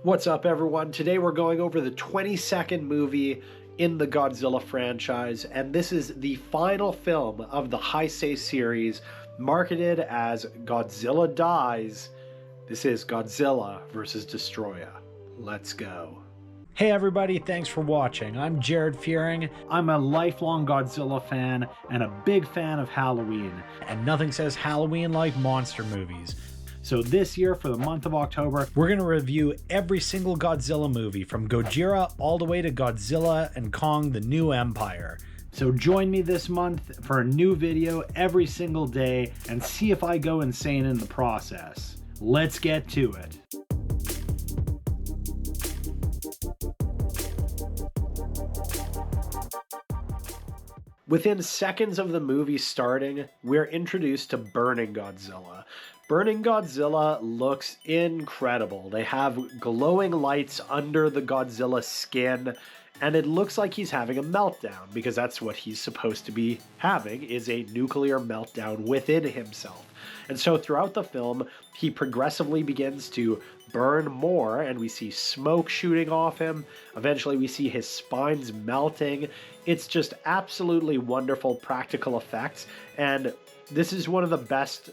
What's up, everyone? Today we're going over the 22nd movie in the Godzilla franchise, and this is the final film of the Heisei series, marketed as Godzilla Dies. This is Godzilla vs. Destoroyah. Let's go. Hey everybody, thanks for watching. I'm Jared Fearing. I'm a lifelong Godzilla fan and a big fan of Halloween. And nothing says Halloween like monster movies. So this year, for the month of October, we're going to review every single Godzilla movie, from Gojira all the way to Godzilla and Kong the New Empire. So join me this month for a new video every single day and see if I go insane in the process. Let's get to it. Within seconds of the movie starting, we're introduced to Burning Godzilla. Burning Godzilla looks incredible. They have glowing lights under the Godzilla skin, and it looks like he's having a meltdown, because that's what he's supposed to be having, is a nuclear meltdown within himself. And so throughout the film, he progressively begins to burn more, and we see smoke shooting off him. Eventually we see his spines melting. It's just absolutely wonderful practical effects, and this is one of the best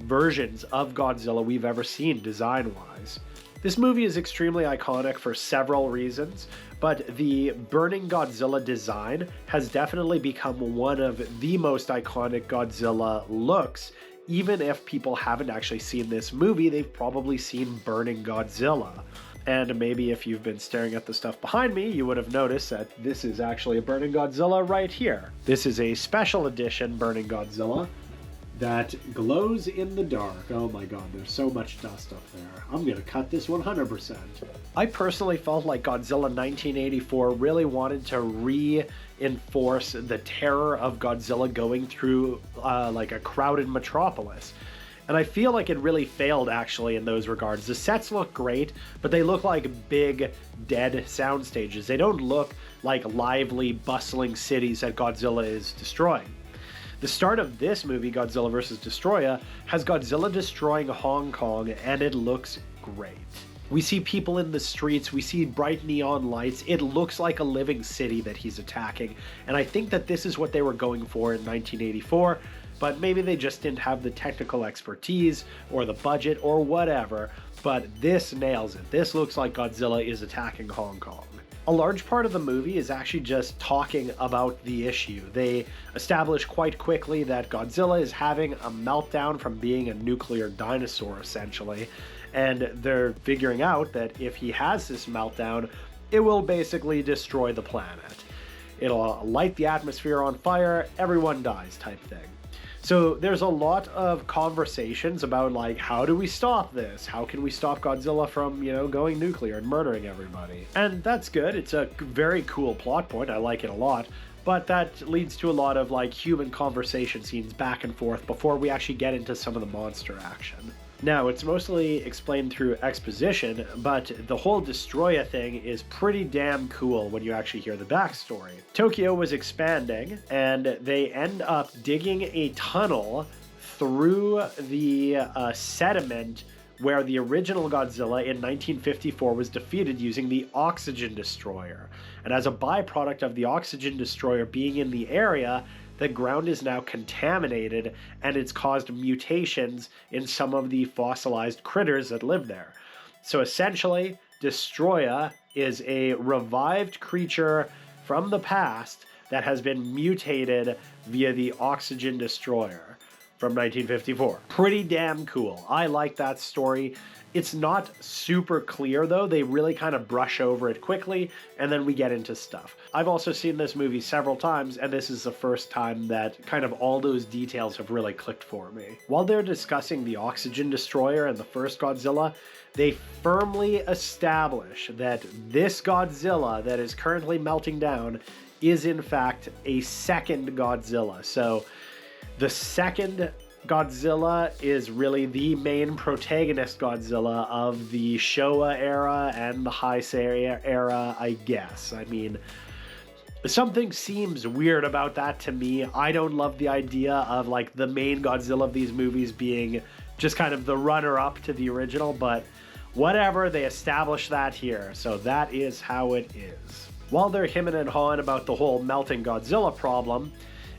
versions of Godzilla we've ever seen design-wise. This movie is extremely iconic for several reasons, but the Burning Godzilla design has definitely become one of the most iconic Godzilla looks. Even if people haven't actually seen this movie, they've probably seen Burning Godzilla. And maybe if you've been staring at the stuff behind me, you would have noticed that this is actually a Burning Godzilla right here. This is a special edition Burning Godzilla that glows in the dark. Oh my god, there's so much dust up there. I'm gonna cut this 100%. I personally felt like Godzilla 1984 really wanted to reinforce the terror of Godzilla going through like a crowded metropolis. And I feel like it really failed, actually, in those regards. The sets look great, but they look like big, dead sound stages. They don't look like lively, bustling cities that Godzilla is destroying. The start of this movie, Godzilla vs. Destoroyah, has Godzilla destroying Hong Kong, and it looks great. We see people in the streets, we see bright neon lights. It looks like a living city that he's attacking, and I think that this is what they were going for in 1984, but maybe they just didn't have the technical expertise or the budget or whatever, but this nails it. This looks like Godzilla is attacking Hong Kong. A large part of the movie is actually just talking about the issue. They establish quite quickly that Godzilla is having a meltdown from being a nuclear dinosaur, essentially, and they're figuring out that if he has this meltdown, it will basically destroy the planet. It'll light the atmosphere on fire, everyone dies type thing. So there's a lot of conversations about, like, how do we stop this? How can we stop Godzilla from, going nuclear and murdering everybody? And that's good. It's a very cool plot point. I like it a lot. But that leads to a lot of, like, human conversation scenes back and forth before we actually get into some of the monster action. Now, it's mostly explained through exposition, but the whole Destoroyah thing is pretty damn cool when you actually hear the backstory. Tokyo was expanding, and they end up digging a tunnel through the sediment where the original Godzilla in 1954 was defeated using the oxygen destroyer. And as a byproduct of the oxygen destroyer being in the area, the ground is now contaminated, and it's caused mutations in some of the fossilized critters that live there. So essentially, Destoroyah is a revived creature from the past that has been mutated via the oxygen destroyer from 1954. Pretty damn cool. I like that story. It's not super clear, though. They really kind of brush over it quickly, and then we get into stuff. I've also seen this movie several times, and this is the first time that kind of all those details have really clicked for me. While they're discussing the oxygen destroyer and the first Godzilla, they firmly establish that this Godzilla that is currently melting down is in fact a second Godzilla. So the second Godzilla is really the main protagonist Godzilla of the Showa era and the Heisei era, I guess. I mean, something seems weird about that to me. I don't love the idea of, like, the main Godzilla of these movies being just kind of the runner-up to the original, but Whatever, they established that here, so that is how it is. While they're hemming and hawing about the whole melting Godzilla problem,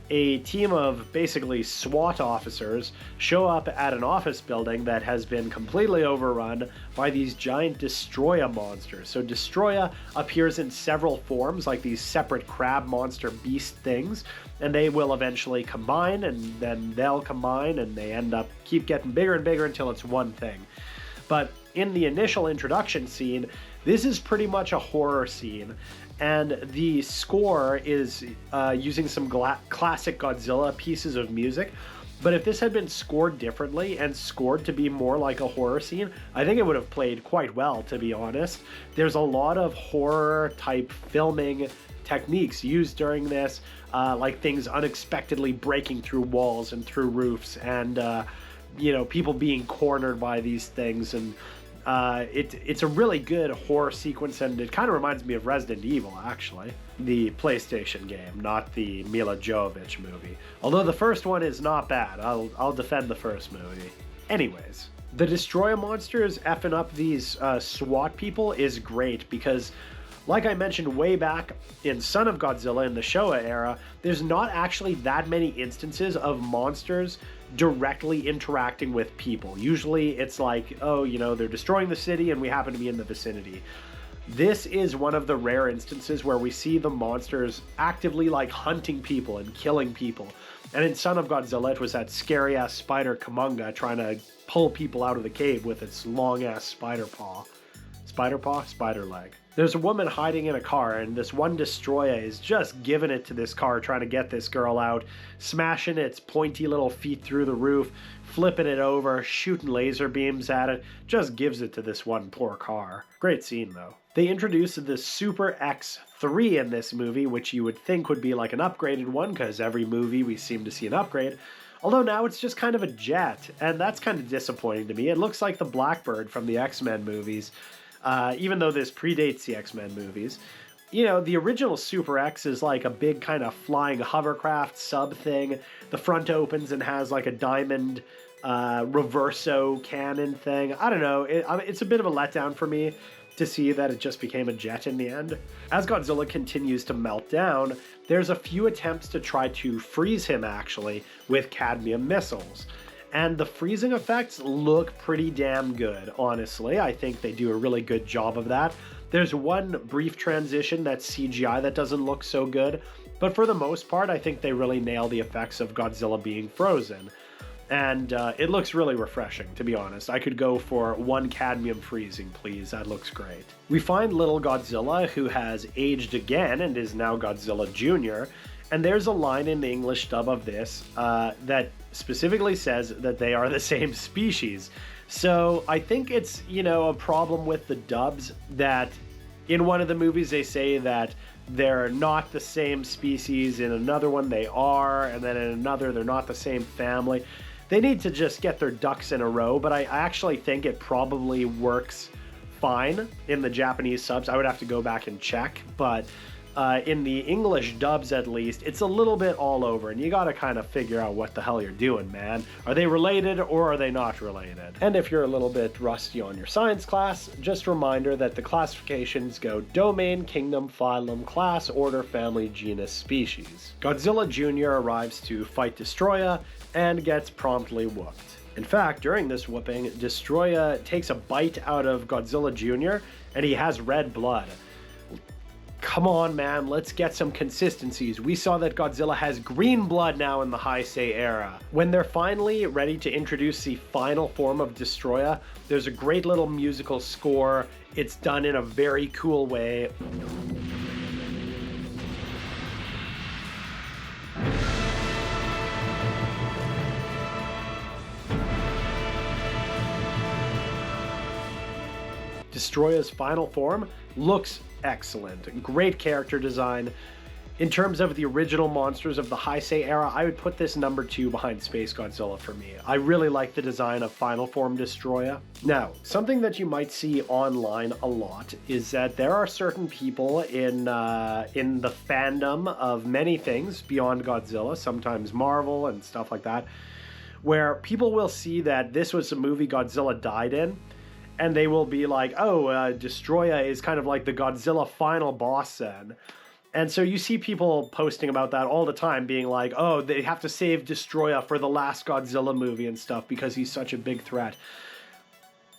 a team of basically SWAT officers show up at an office building that has been completely overrun by these giant Destoroyah monsters. So Destoroyah appears in several forms, like these separate crab monster beast things, and they will eventually combine, and then they'll combine, and they end up keep getting bigger and bigger until it's one thing. But in the initial introduction scene, this is pretty much a horror scene, and the score is using some classic Godzilla pieces of music. But if this had been scored differently and scored to be more like a horror scene, I think it would have played quite well, to be honest. There's a lot of horror type filming techniques used during this, like things unexpectedly breaking through walls and through roofs, and people being cornered by these things, and it's a really good horror sequence, and it kind of reminds me of Resident Evil, actually. The PlayStation game, not the Mila Jovovich movie. Although the first one is not bad. I'll defend the first movie. Anyways, the Destoroyah monsters effing up these SWAT people is great because, like I mentioned way back in Son of Godzilla in the Showa era, there's not actually that many instances of monsters directly interacting with people. Usually it's like, oh, they're destroying the city and we happen to be in the vicinity. This is one of the rare instances where we see the monsters actively like hunting people and killing people. And in Son of Godzilla, it was that scary ass spider Kamunga trying to pull people out of the cave with its long ass spider paw. Spider paw? Spider leg. There's a woman hiding in a car, and this one Destoroyah is just giving it to this car, trying to get this girl out, smashing its pointy little feet through the roof, flipping it over, shooting laser beams at it, just gives it to this one poor car. Great scene, though. They introduced the Super X3 in this movie, which you would think would be like an upgraded one, because every movie we seem to see an upgrade. Although now it's just kind of a jet, and that's kind of disappointing to me. It looks like the Blackbird from the X-Men movies. Even though this predates the X-Men movies. The original Super X is like a big kind of flying hovercraft sub thing. The front opens and has like a diamond reverso cannon thing. I don't know. It's a bit of a letdown for me to see that it just became a jet in the end. As Godzilla continues to melt down, there's a few attempts to try to freeze him, actually, with cadmium missiles. And the freezing effects look pretty damn good, honestly. I think they do a really good job of that. There's one brief transition that's CGI that doesn't look so good, but for the most part, I think they really nail the effects of Godzilla being frozen. And it looks really refreshing, to be honest. I could go for one cadmium freezing, please. That looks great. We find little Godzilla, who has aged again and is now Godzilla Jr., and there's a line in the English dub of this that specifically says that they are the same species. So I think it's, a problem with the dubs that in one of the movies they say that they're not the same species, in another one they are, and then in another they're not the same family. They need to just get their ducks in a row, but I actually think it probably works fine in the Japanese subs. I would have to go back and check, but in the English dubs, at least, it's a little bit all over, and you gotta kind of figure out what the hell you're doing, man. Are they related or are they not related? And if you're a little bit rusty on your science class, just a reminder that the classifications go domain, kingdom, phylum, class, order, family, genus, species. Godzilla Jr. arrives to fight Destoroyah and gets promptly whooped. In fact, during this whooping, Destoroyah takes a bite out of Godzilla Jr. and he has red blood. Come on, man, let's get some consistencies. We saw that Godzilla has green blood now in the Heisei era. When they're finally ready to introduce the final form of Destoroyah, there's a great little musical score. It's done in a very cool way. Destoroyah's final form looks excellent. Great character design. In terms of the original monsters of the Heisei era, I would put this number 2 behind Space Godzilla for me. I really like the design of Final Form Destoroyah. Now, something that you might see online a lot is that there are certain people in the fandom of many things beyond Godzilla, sometimes Marvel and stuff like that, where people will see that this was a movie Godzilla died in, and they will be like, oh, Destoroyah is kind of like the Godzilla final boss then. And so you see people posting about that all the time, being like, oh, they have to save Destoroyah for the last Godzilla movie and stuff because he's such a big threat.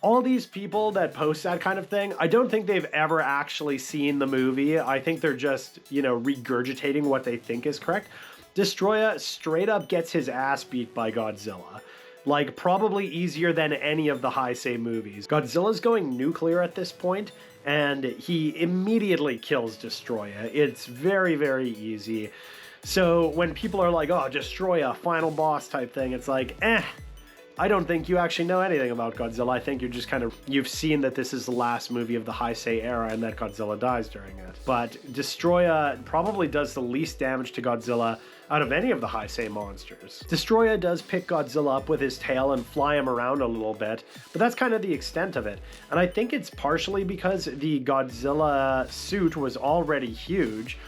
All these people that post that kind of thing, I don't think they've ever actually seen the movie. I think they're just, regurgitating what they think is correct. Destoroyah straight up gets his ass beat by Godzilla. Like, probably easier than any of the Heisei movies. Godzilla's going nuclear at this point, and he immediately kills Destoroyah. It's very, very easy. So when people are like, oh, Destoroyah, final boss type thing, it's like, I don't think you actually know anything about Godzilla. I think you're just you've seen that this is the last movie of the Heisei era and that Godzilla dies during it. But Destoroyah probably does the least damage to Godzilla out of any of the Heisei monsters. Destoroyah does pick Godzilla up with his tail and fly him around a little bit, but that's kind of the extent of it. And I think it's partially because the Godzilla suit was already huge,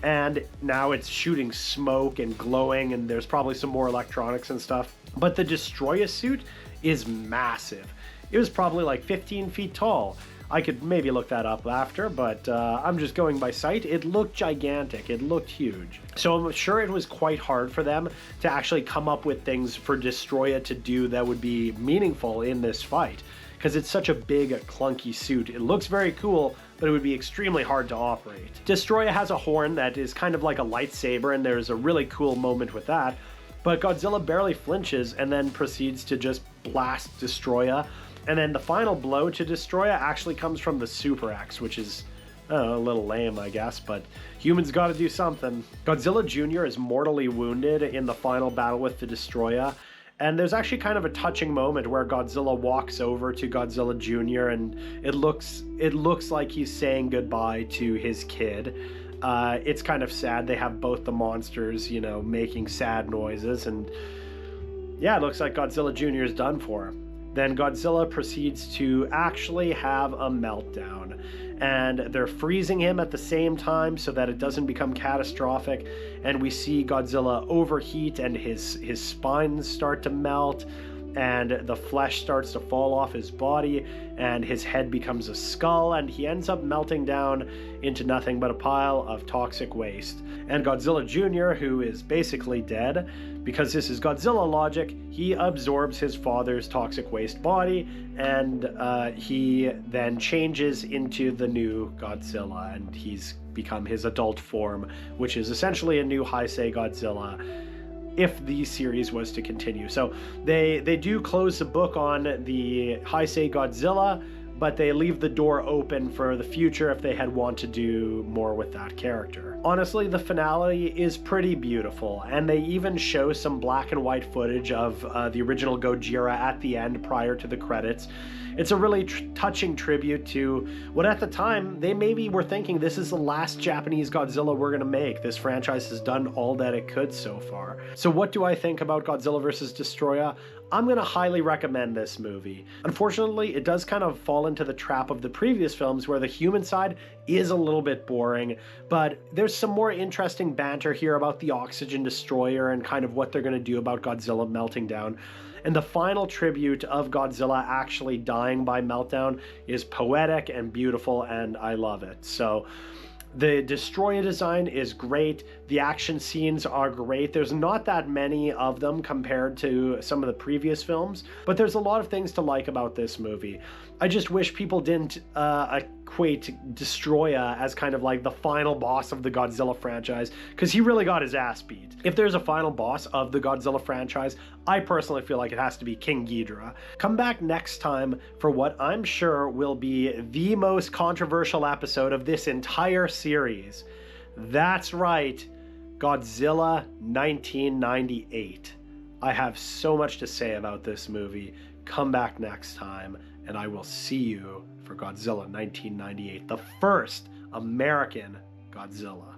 and now it's shooting smoke and glowing, and there's probably some more electronics and stuff. But the Destoroyah suit is massive. It was probably like 15 feet tall. I could maybe look that up after, but I'm just going by sight. It looked gigantic. It looked huge. So I'm sure it was quite hard for them to actually come up with things for Destoroyah to do that would be meaningful in this fight, because it's such a big, clunky suit. It looks very cool, but it would be extremely hard to operate. Destoroyah has a horn that is kind of like a lightsaber, and there's a really cool moment with that. But Godzilla barely flinches and then proceeds to just blast Destoroyah. And then the final blow to Destoroyah actually comes from the Super X, which is, I don't know, a little lame, I guess, but humans gotta do something. Godzilla Jr. is mortally wounded in the final battle with the Destoroyah. And there's actually kind of a touching moment where Godzilla walks over to Godzilla Jr. and it looks like he's saying goodbye to his kid. It's kind of sad. They have both the monsters, making sad noises, and yeah, it looks like Godzilla Jr. is done for. Then Godzilla proceeds to actually have a meltdown, and they're freezing him at the same time so that it doesn't become catastrophic, and we see Godzilla overheat and his spines start to melt, and the flesh starts to fall off his body, and his head becomes a skull, and he ends up melting down into nothing but a pile of toxic waste. And Godzilla Jr., who is basically dead, because this is Godzilla logic, he absorbs his father's toxic waste body, and he then changes into the new Godzilla, and he's become his adult form, which is essentially a new Heisei Godzilla, if the series was to continue. So they do close the book on the Heisei Godzilla, but they leave the door open for the future if they had want to do more with that character. Honestly, the finale is pretty beautiful, and they even show some black and white footage of the original Gojira at the end prior to the credits. It's a really touching tribute to what at the time they maybe were thinking this is the last Japanese Godzilla we're gonna make. This franchise has done all that it could so far. So what do I think about Godzilla vs. Destoroyah? I'm gonna highly recommend this movie. Unfortunately, it does kind of fall into the trap of the previous films where the human side is a little bit boring, but there's some more interesting banter here about the Oxygen Destroyer and kind of what they're gonna do about Godzilla melting down. And the final tribute of Godzilla actually dying by meltdown is poetic and beautiful, and I love it. So the Destoroyah design is great. The action scenes are great. There's not that many of them compared to some of the previous films, but there's a lot of things to like about this movie. I just wish people didn't equate Destoroyah as kind of like the final boss of the Godzilla franchise, because he really got his ass beat. If there's a final boss of the Godzilla franchise, I personally feel like it has to be King Ghidorah. Come back next time for what I'm sure will be the most controversial episode of this entire series. That's right, Godzilla 1998. I have so much to say about this movie. Come back next time, and I will see you for Godzilla 1998, the first American Godzilla.